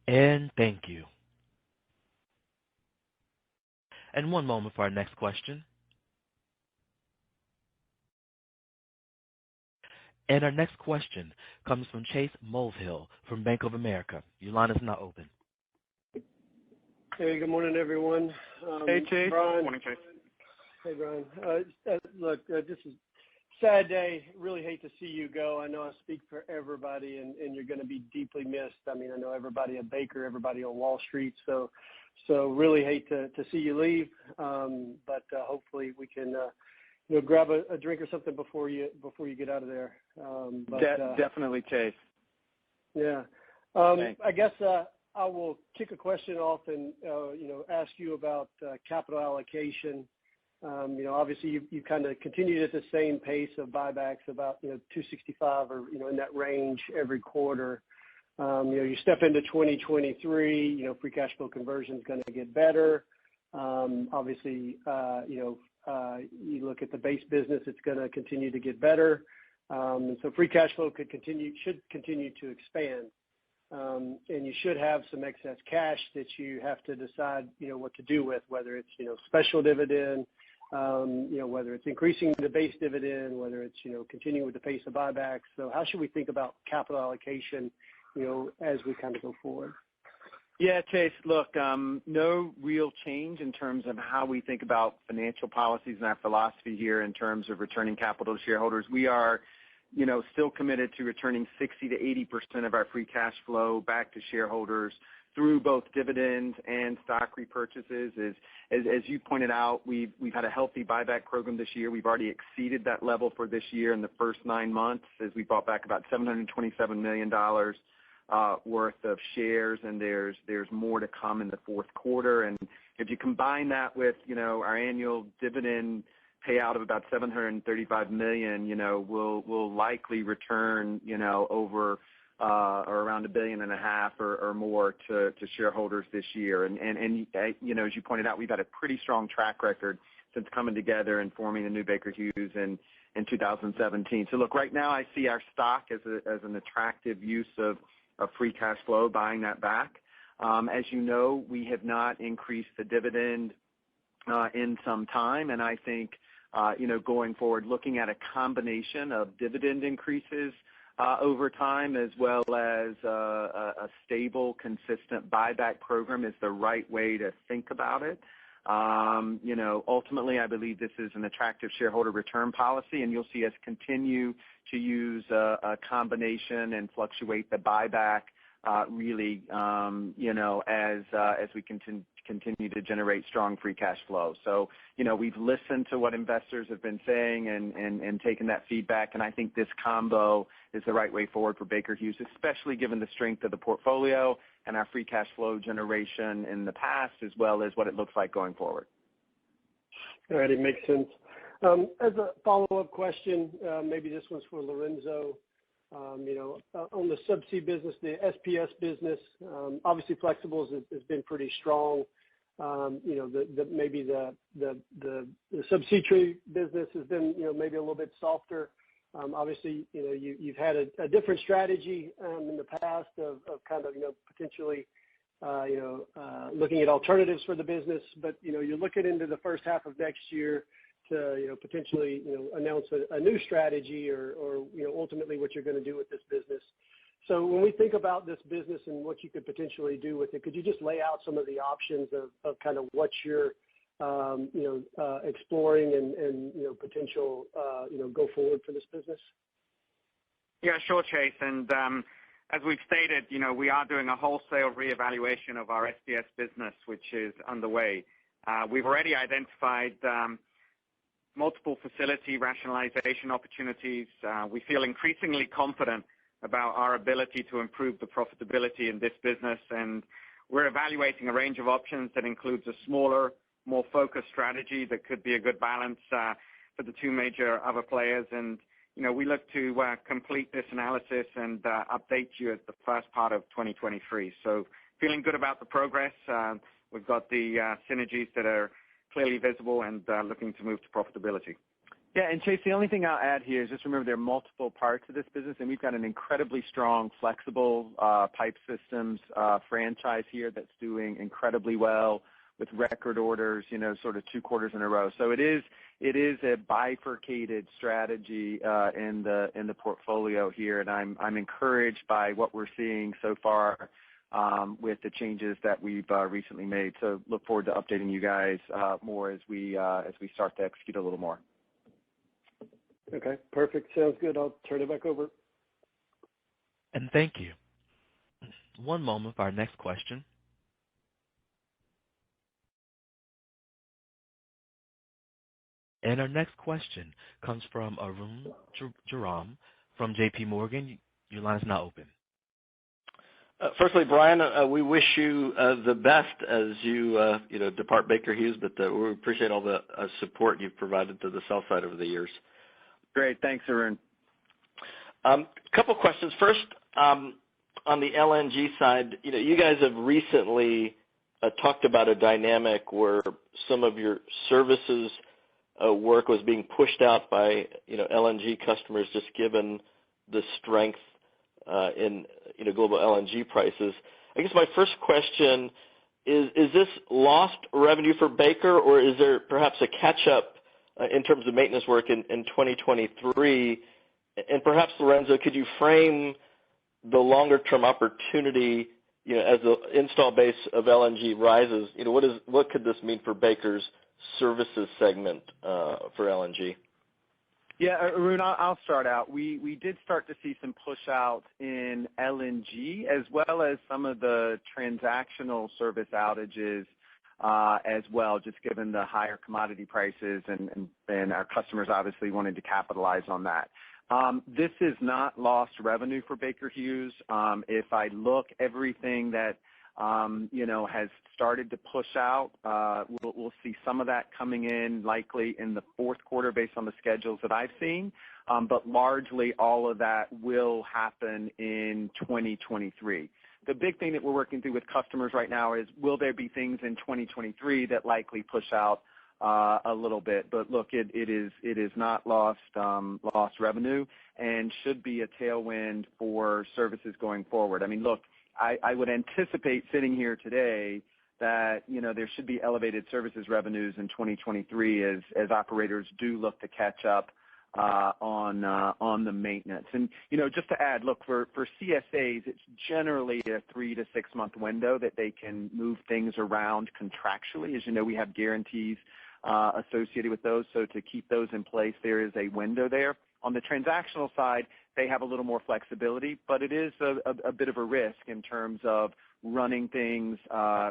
And thank you. And one moment for our next question. And our next question comes from Chase Mulvehill from Bank of America. Your line is now open. Hey, good morning, everyone. Hey, Chase. Brian. Good morning, Chase. Hey, Brian. Look, this is a sad day. Really hate to see you go. I know I speak for everybody, and you're going to be deeply missed. I mean, I know everybody at Baker, everybody on Wall Street. So really hate to see you leave. But hopefully we can grab a drink or something before you get out of there. Definitely, Chase. Yeah. I guess I will kick a question off and ask you about capital allocation. Obviously you kind of continued at the same pace of buybacks, about 265 or in that range every quarter. You step into 2023, free cash flow conversion is going to get better. Obviously, you look at the base business, it's going to continue to get better. And so free cash flow should continue to expand. And you should have some excess cash that you have to decide, what to do with, whether it's, special dividend, whether it's increasing the base dividend, whether it's, continuing with the pace of buybacks. So how should we think about capital allocation, as we kind of go forward? Yeah, Chase, look, no real change in terms of how we think about financial policies and our philosophy here in terms of returning capital to shareholders. We are, still committed to returning 60 to 80% of our free cash flow back to shareholders through both dividends and stock repurchases. As you pointed out, we've had a healthy buyback program this year. We've already exceeded that level for this year in the first 9 months, as we bought back about $727 million worth of shares, and there's more to come in the fourth quarter. And if you combine that with, our annual dividend payout of about $735 million, we'll likely return, over or around $1.5 billion or more to shareholders this year. And as you pointed out, we've had a pretty strong track record since coming together and forming the new Baker Hughes in 2017. So look, right now I see our stock as an attractive use of free cash flow, buying that back. As you know, we have not increased the dividend in some time, and I think going forward, looking at a combination of dividend increases over time, as well as a stable, consistent buyback program, is the right way to think about it. Ultimately, I believe this is an attractive shareholder return policy, and you'll see us continue to use a combination and fluctuate the buyback really, as we continue to generate strong free cash flow. So, we've listened to what investors have been saying and taken that feedback, and I think this combo is the right way forward for Baker Hughes, especially given the strength of the portfolio and our free cash flow generation in the past, as well as what it looks like going forward. All right, it makes sense. As a follow-up question, maybe this one's for Lorenzo. On the subsea business, the SPS business, obviously flexibles has been pretty strong. Maybe the subsea tree business has been, maybe a little bit softer. Obviously, you've had a different strategy in the past of kind of, potentially, looking at alternatives for the business. But, you're looking into the first half of next year to, potentially, announce a new strategy or ultimately what you're going to do with this business. So when we think about this business and what you could potentially do with it, could you just lay out some of the options of kind of what you're, exploring and potential, go forward for this business? Yeah, sure, Chase. And as we've stated, we are doing a wholesale reevaluation of our SDS business, which is underway. We've already identified multiple facility rationalization opportunities. We feel increasingly confident about our ability to improve the profitability in this business, and we're evaluating a range of options that includes a smaller, more focused strategy that could be a good balance for the two major other players. And, we look to complete this analysis and update you at the first part of 2023. So feeling good about the progress. We've got the synergies that are clearly visible and looking to move to profitability. Yeah, and Chase, the only thing I'll add here is just remember there are multiple parts of this business, and we've got an incredibly strong, flexible pipe systems franchise here that's doing incredibly well with record orders, sort of 2 quarters in a row. So it is a bifurcated strategy in the portfolio here, and I'm encouraged by what we're seeing so far with the changes that we've recently made. So look forward to updating you guys more as we start to execute a little more. Okay, perfect. Sounds good. I'll turn it back over. And thank you. One moment for our next question. And our next question comes from Arun Jayaram from J.P. Morgan. Your line is now open. Firstly, Brian, we wish you the best as you depart Baker Hughes, but we appreciate all the support you've provided to the sell side over the years. Great. Thanks, Arun. Couple questions. First, on the LNG side, you guys have recently talked about a dynamic where some of your services work was being pushed out by LNG customers, just given the strength in global LNG prices. I guess my first question is this lost revenue for Baker, or is there perhaps a catch up in terms of maintenance work in 2023? And perhaps, Lorenzo, could you frame the longer term opportunity, as the install base of LNG rises? What could this mean for Baker's services segment for LNG? Yeah, Arun, I'll start out. We did start to see some push out in LNG as well as some of the transactional service outages as well, just given the higher commodity prices and our customers obviously wanted to capitalize on that. This is not lost revenue for Baker Hughes. If I look everything that has started to push out, we'll see some of that coming in likely in the fourth quarter based on the schedules that I've seen. But largely all of that will happen in 2023. The big thing that we're working through with customers right now is, will there be things in 2023 that likely push out a little bit? But look, it is not lost revenue and should be a tailwind for services going forward. I mean, look, I would anticipate sitting here today that there should be elevated services revenues in 2023 as operators do look to catch up on the maintenance. And just to add, look, for CSAs, it's generally a 3 to 6 month window that they can move things around contractually. As you know, we have guarantees associated with those, so to keep those in place, there is a window there. On the transactional side, they have a little more flexibility, but it is a bit of a risk in terms of running things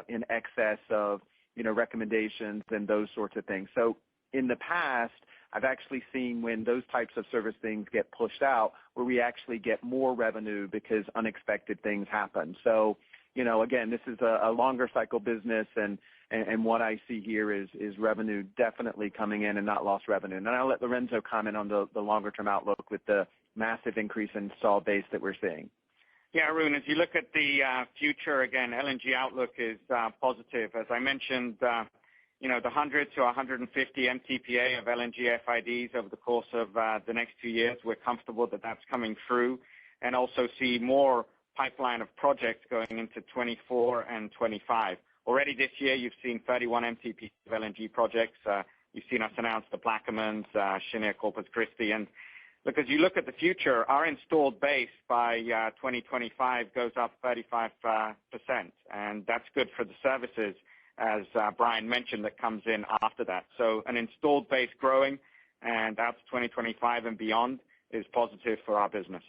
in excess of recommendations and those sorts of things. So in the past, I've actually seen when those types of service things get pushed out, where we actually get more revenue because unexpected things happen. So, again, this is a longer cycle business, and what I see here is revenue definitely coming in and not lost revenue. And then I'll let Lorenzo comment on the longer term outlook with the massive increase in install base that we're seeing. Yeah, Arun, as you look at the future, again, LNG outlook is positive. As I mentioned, the 100 to 150 MTPA of LNG FIDs over the course of the next 2 years. We're comfortable that that's coming through, and also see more pipeline of projects going into 24 and 25. Already this year, you've seen 31 MTP of LNG projects. You've seen us announce the Plaquemines, Cheniere Corpus Christi. And look, as you look at the future, our installed base by 2025 goes up 35%. And that's good for the services, as Brian mentioned, that comes in after that. So an installed base growing and out to 2025 and beyond is positive for our business.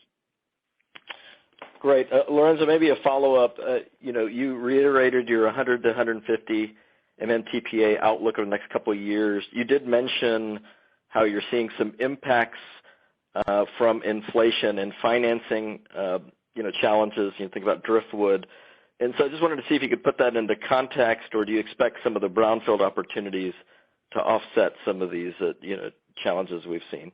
Great. Lorenzo, maybe a follow-up. You reiterated your 100 to 150 MMTPA outlook over the next couple of years. You did mention how you're seeing some impacts from inflation and financing, challenges. You think about driftwood. And so I just wanted to see if you could put that into context, or do you expect some of the brownfield opportunities to offset some of these, challenges we've seen?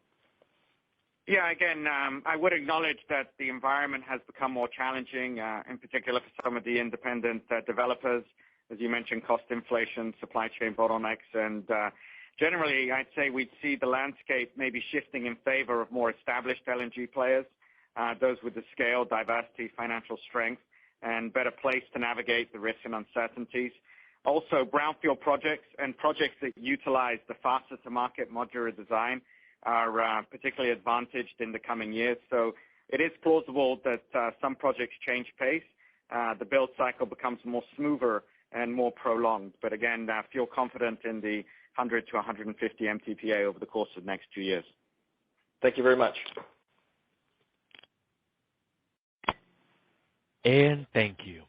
Yeah, again, I would acknowledge that the environment has become more challenging, in particular for some of the independent developers. As you mentioned, cost inflation, supply chain bottlenecks, and generally, I'd say we'd see the landscape maybe shifting in favor of more established LNG players, those with the scale, diversity, financial strength, and better placed to navigate the risks and uncertainties. Also, brownfield projects and projects that utilize the faster-to-market modular design are particularly advantaged in the coming years. So it is plausible that some projects change pace. The build cycle becomes more smoother and more prolonged. But again, feel confident in the 100 to 150 MTPA over the course of the next 2 years. Thank you very much. And thank you.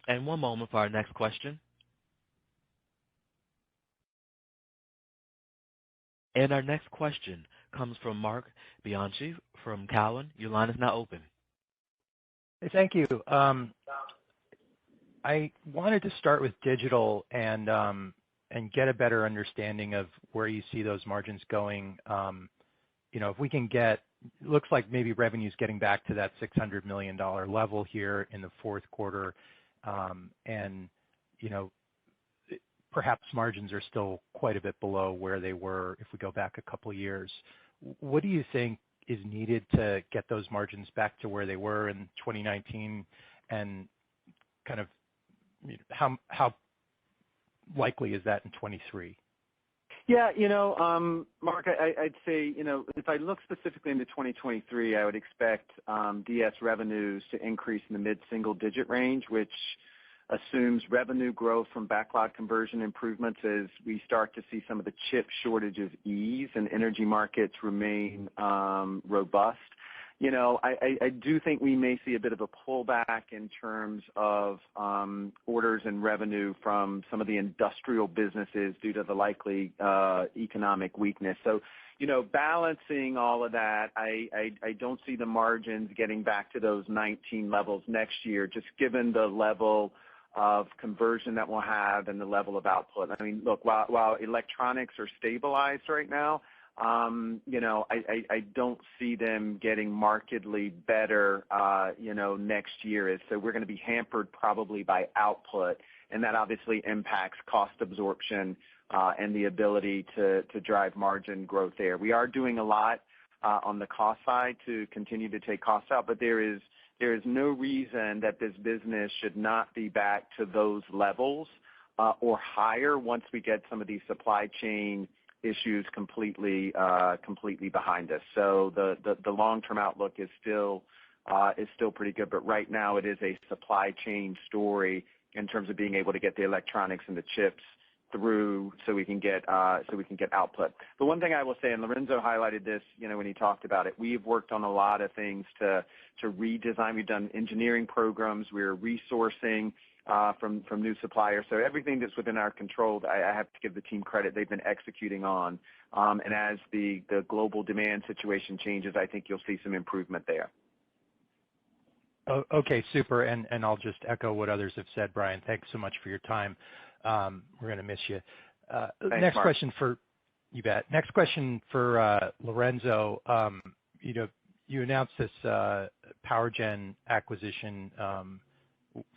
And one moment for our next question. And our next question comes from Marc Bianchi from Cowen. Your line is now open. Hey, thank you. I wanted to start with digital and get a better understanding of where you see those margins going. If we can looks like maybe revenue's getting back to that $600 million level here in the fourth quarter, and perhaps margins are still quite a bit below where they were if we go back a couple of years. What do you think is needed to get those margins back to where they were in 2019, and kind of how likely is that in 23? Yeah, Mark, I'd say, if I look specifically into 2023, I would expect DS revenues to increase in the mid-single digit range, which assumes revenue growth from backlog conversion improvements as we start to see some of the chip shortages ease and energy markets remain robust. I do think we may see a bit of a pullback in terms of orders and revenue from some of the industrial businesses due to the likely economic weakness. So, balancing all of that, I don't see the margins getting back to those 19 levels next year, just given the level of conversion that we'll have and the level of output. I mean, look, while electronics are stabilized right now, I don't see them getting markedly better, next year. So we're going to be hampered probably by output, and that obviously impacts cost absorption and the ability to drive margin growth there. We are doing a lot on the cost side to continue to take costs out, but there is no reason that this business should not be back to those levels or higher once we get some of these supply chain issues completely behind us. So the long-term outlook is still pretty good, but right now it is a supply chain story in terms of being able to get the electronics and the chips through so we can get output. The one thing I will say, and Lorenzo highlighted this, when he talked about it, we've worked on a lot of things to redesign. We've done engineering programs. We're resourcing from new suppliers. So everything that's within our control, I have to give the team credit. They've been executing on. And as the global demand situation changes, I think you'll see some improvement there. Oh, okay, super. And I'll just echo what others have said, Brian. Thanks so much for your time. We're going to miss you. Thanks, next Mark. question for you bet. Next question for Lorenzo. You announced this power gen acquisition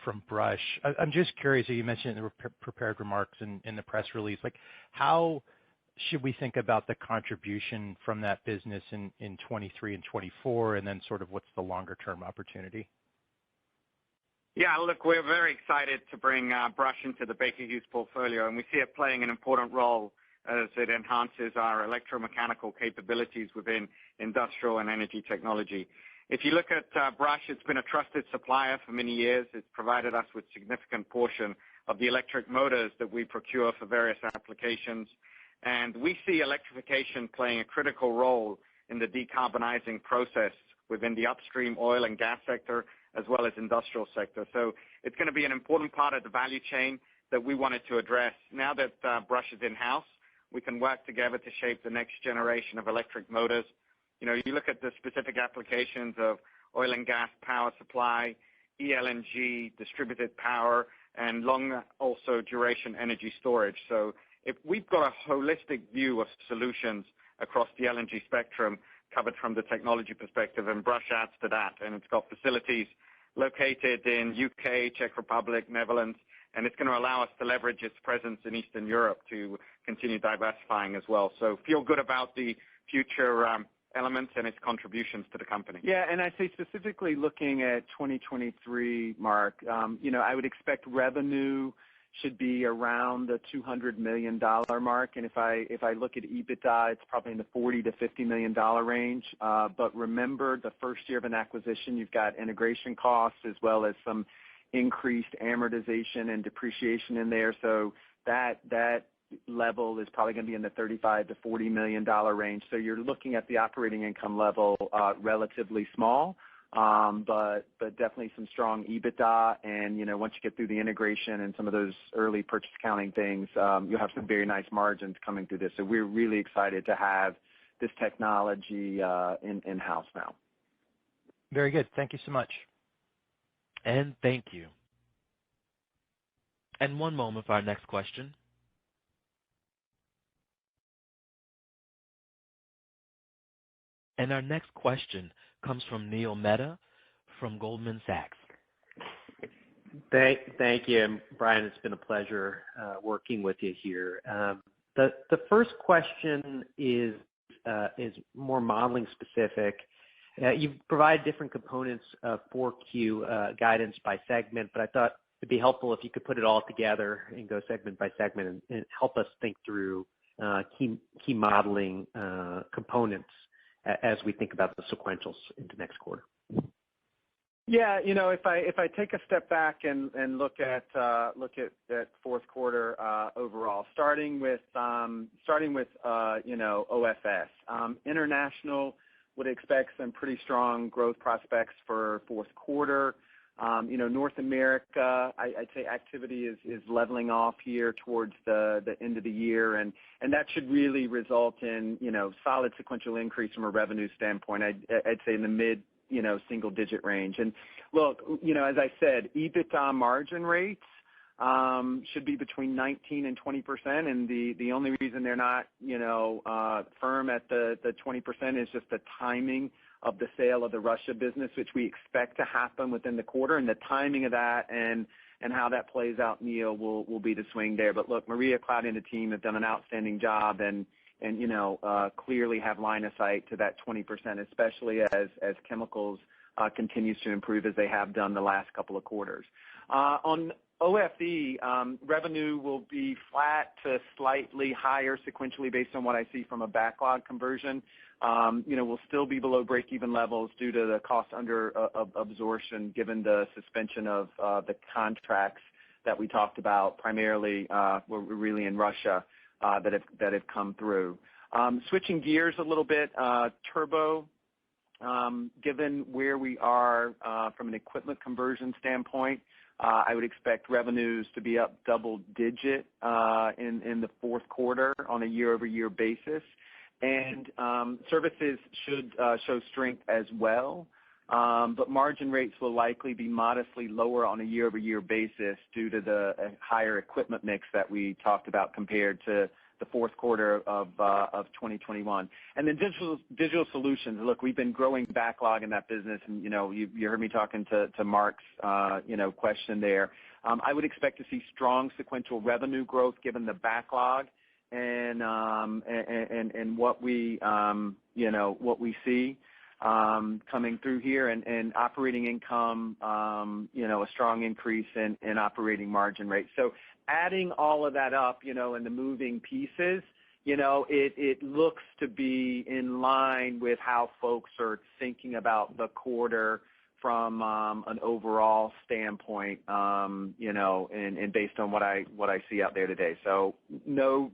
from Brush. I'm just curious. You mentioned in the prepared remarks in the press release, like how should we think about the contribution from that business in 23 and 24, and then sort of what's the longer term opportunity? Yeah, look, we're very excited to bring Brush into the Baker Hughes portfolio, and we see it playing an important role as it enhances our electromechanical capabilities within industrial and energy technology. If you look at Brush, it's been a trusted supplier for many years. It's provided us with significant portion of the electric motors that we procure for various applications. And we see electrification playing a critical role in the decarbonizing process within the upstream oil and gas sector, as well as industrial sector. So it's going to be an important part of the value chain that we wanted to address. Now that Brush is in-house, we can work together to shape the next generation of electric motors. You know, you look at the specific applications of oil and gas power supply, eLNG, distributed power, and long also duration energy storage. So if we've got a holistic view of solutions across the LNG spectrum covered from the technology perspective, and Brush adds to that, and it's got facilities located in UK, Czech Republic, Netherlands, and it's going to allow us to leverage its presence in Eastern Europe to continue diversifying as well. So feel good about the future elements and its contributions to the company. Yeah, and I say specifically looking at 2023, Mark, I would expect revenue should be around the $200 million mark, and if I look at EBITDA, it's probably in the $40 to $50 million range. But remember, the first year of an acquisition, you've got integration costs as well as some increased amortization and depreciation in there. So that level is probably going to be in the $35 to $40 million range. So you're looking at the operating income level relatively small. But definitely some strong EBITDA, and once you get through the integration and some of those early purchase accounting things, you'll have some very nice margins coming through this. So we're really excited to have this technology in-house now. Very good. Thank you so much. And thank you. And one moment for our next question. And our next question comes from Neil Mehta from Goldman Sachs. Thank you, and Brian. It's been a pleasure working with you here. The first question is more modeling specific. You provide different components of 4Q guidance by segment, but I thought it'd be helpful if you could put it all together and go segment by segment and help us think through key modeling components as we think about the sequentials into next quarter. Yeah, if I take a step back and look at fourth quarter overall, starting with OFS, international would expect some pretty strong growth prospects for fourth quarter. North America, I'd say activity is leveling off here towards the end of the year, and that should really result in solid sequential increase from a revenue standpoint. I'd say in the mid single digit range. And look, as I said, EBITDA margin rates should be between 19 and 20%, and the only reason they're not firm at the 20% is just the timing of the sale of the Russia business, which we expect to happen within the quarter, and the timing of that and how that plays out, Neil, will be the swing there. But look, Maria, Claudia, and the team have done an outstanding job, and clearly have line of sight to that 20%, especially as chemicals continues to improve as they have done the last couple of quarters. On OFE, revenue will be flat to slightly higher sequentially based on what I see from a backlog conversion. We'll still be below break-even levels due to the cost under absorption given the suspension of the contracts that we talked about, primarily were really in Russia, that have come through. Switching gears a little bit, turbo, given where we are from an equipment conversion standpoint, I would expect revenues to be up double digit in the fourth quarter on a year-over-year basis. And services should show strength as well, but margin rates will likely be modestly lower on a year-over-year basis due to the higher equipment mix that we talked about compared to the fourth quarter of 2021. And then digital solutions. Look, we've been growing backlog in that business, and you heard me talking to Mark's question there. I would expect to see strong sequential revenue growth given the backlog and what we what we see coming through here, and operating income, a strong increase in operating margin rate. So adding all of that up, and the moving pieces, it looks to be in line with how folks are thinking about the quarter from an overall standpoint, and based on what I see out there today. So no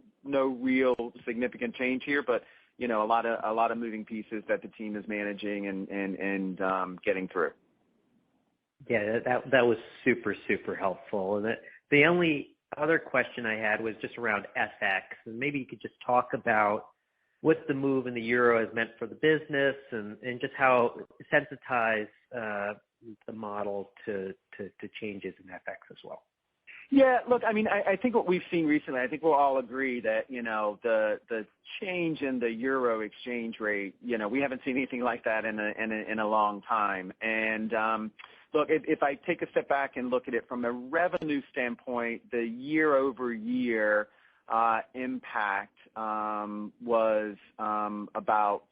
real significant change here, but a lot of moving pieces that the team is managing and getting through. Yeah, that was super helpful. And the only other question I had was just around FX, and maybe you could just talk about what the move in the euro has meant for the business, and just how sensitized the model to changes in FX as well. Yeah, look, I mean, I think what we've seen recently, I think we'll all agree that, the change in the euro exchange rate, we haven't seen anything like that in a long time. And look, if I take a step back and look at it from a revenue standpoint, the year-over-year impact was about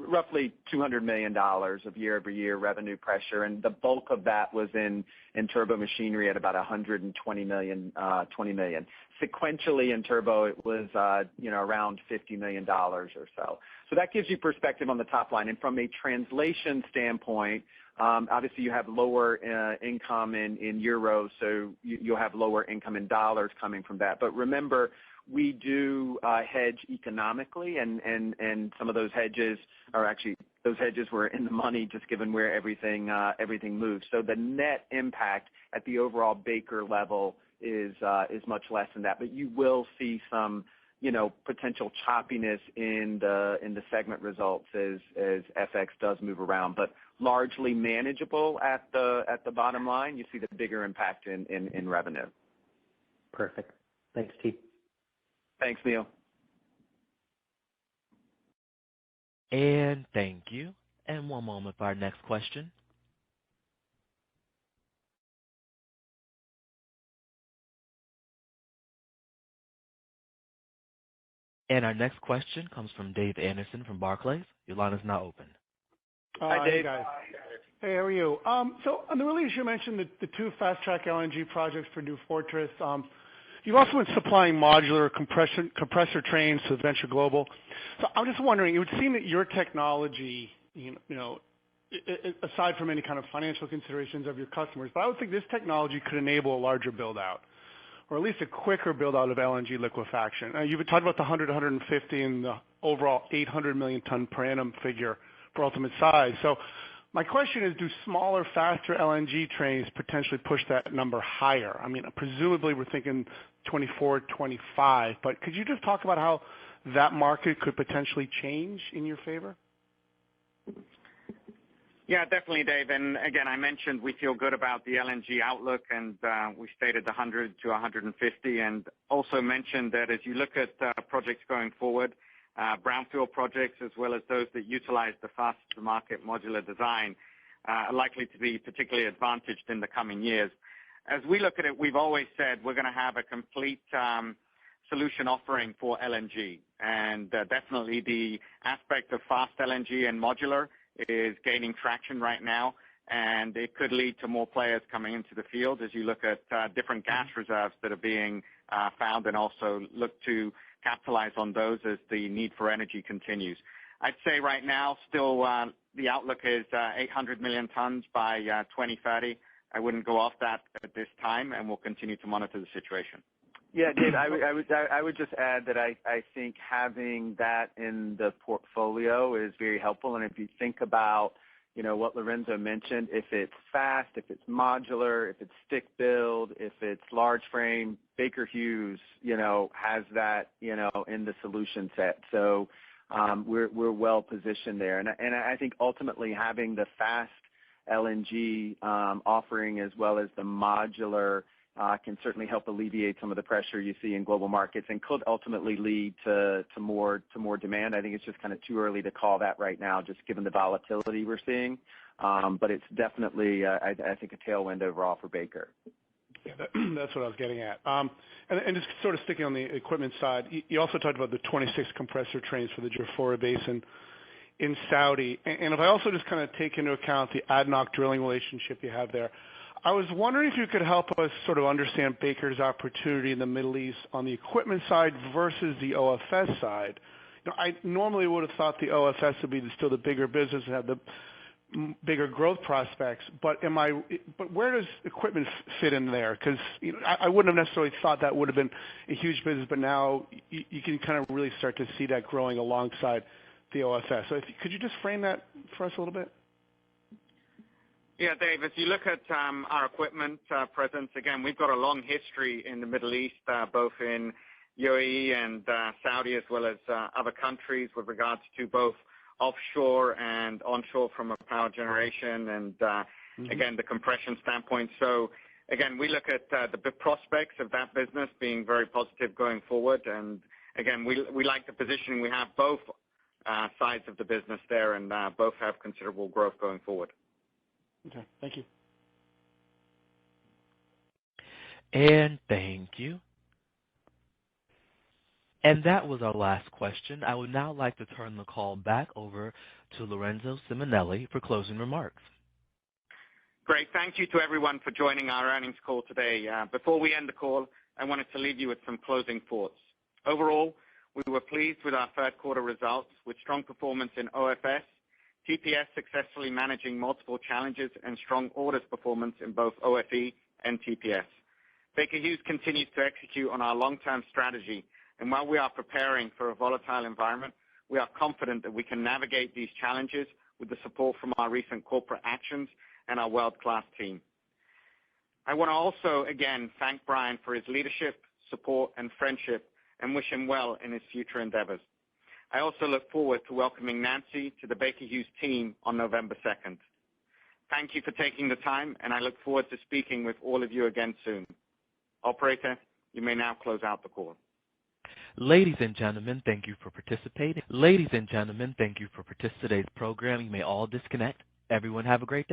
roughly $200 million of year-over-year revenue pressure, and the bulk of that was in turbo machinery at about $120 million. Sequentially in turbo, it was around $50 million or so. So that gives you perspective on the top line. And from a translation standpoint, obviously you have lower income in euros, so you'll have lower income in dollars coming from that. But remember, we do hedge economically, and some of those hedges were in the money just given where everything moves. So the net impact at the overall Baker level is much less than that. But you will see some potential choppiness in the segment results as FX does move around, but largely manageable at the bottom line. You see the bigger impact in revenue. Perfect. Thanks, Steve. Thanks, Neil. And thank you. And one moment for our next question. And our next question comes from Dave Anderson from Barclays. Your line is now open. Hi, Dave. Hey, guys. Hey, how are you? So on the release, you mentioned the two fast-track LNG projects for New Fortress. You've also been supplying modular compressor trains to Venture Global. So I'm just wondering, it would seem that your technology, aside from any kind of financial considerations of your customers, but I would think this technology could enable a larger build-out, or at least a quicker build-out of LNG liquefaction. You've talked about the 100 to 150 and the overall 800 million ton per annum figure for ultimate size. So my question is, do smaller, faster LNG trains potentially push that number higher? I mean, presumably we're thinking 24, 25, but could you just talk about how that market could potentially change in your favor? Yeah, definitely, Dave. And again, I mentioned we feel good about the LNG outlook, and we stated the 100 to 150, and also mentioned that as you look at projects going forward, brownfield projects as well as those that utilize the fast-to-market modular design are likely to be particularly advantaged in the coming years. As we look at it, we've always said we're going to have a complete solution offering for LNG, and definitely the aspect of fast LNG and modular is gaining traction right now, and it could lead to more players coming into the field as you look at different gas reserves that are being found, and also look to capitalize on those as the need for energy continues. I'd say right now still the outlook is 800 million tons by 2030. I wouldn't go off that at this time, and we'll continue to monitor the situation. Yeah, Dave, I would just add that I think having that in the portfolio is very helpful. And if you think about, what Lorenzo mentioned, if it's fast, if it's modular, if it's stick build, if it's large frame, Baker Hughes, has that, in the solution set. So we're well positioned there. And I think ultimately having the fast LNG offering as well as the modular can certainly help alleviate some of the pressure you see in global markets, and could ultimately lead to more demand. I think it's just kind of too early to call that right now, just given the volatility we're seeing. But it's definitely, I think, a tailwind overall for Baker. Yeah, that's what I was getting at. And just sort of sticking on the equipment side, you also talked about the 26 compressor trains for the Jafurah Basin in Saudi. And if I also just kind of take into account the ADNOC drilling relationship you have there, I was wondering if you could help us sort of understand Baker's opportunity in the Middle East on the equipment side versus the OFS side. You know, I normally would have thought the OFS would be still the bigger business and have the bigger growth prospects, but where does equipment fit in there? Because I wouldn't have necessarily thought that would have been a huge business, but now you can kind of really start to see that growing alongside the OFS. So could you just frame that for us a little bit? Yeah, Dave, as you look at our equipment presence, again, we've got a long history in the Middle East, both in UAE and Saudi, as well as other countries with regards to both offshore and onshore from a power generation and, again, the compression standpoint. So, again, we look at the prospects of that business being very positive going forward. And, again, we like the positioning. We have both sides of the business there, and both have considerable growth going forward. Okay, thank you. And thank you. And that was our last question. I would now like to turn the call back over to Lorenzo Simonelli for closing remarks. Great. Thank you to everyone for joining our earnings call today. Before we end the call, I wanted to leave you with some closing thoughts. Overall, we were pleased with our third quarter results with strong performance in OFS, TPS successfully managing multiple challenges, and strong orders performance in both OFE and TPS. Baker Hughes continues to execute on our long-term strategy, and while we are preparing for a volatile environment, we are confident that we can navigate these challenges with the support from our recent corporate actions and our world-class team. I want to also, again, thank Brian for his leadership, support, and friendship, and wish him well in his future endeavors. I also look forward to welcoming Nancy to the Baker Hughes team on November 2nd. Thank you for taking the time, and I look forward to speaking with all of you again soon. Operator, you may now close out the call. Ladies and gentlemen, thank you for participating. Ladies and gentlemen, thank you for participating in today's program. You may all disconnect. Everyone have a great day.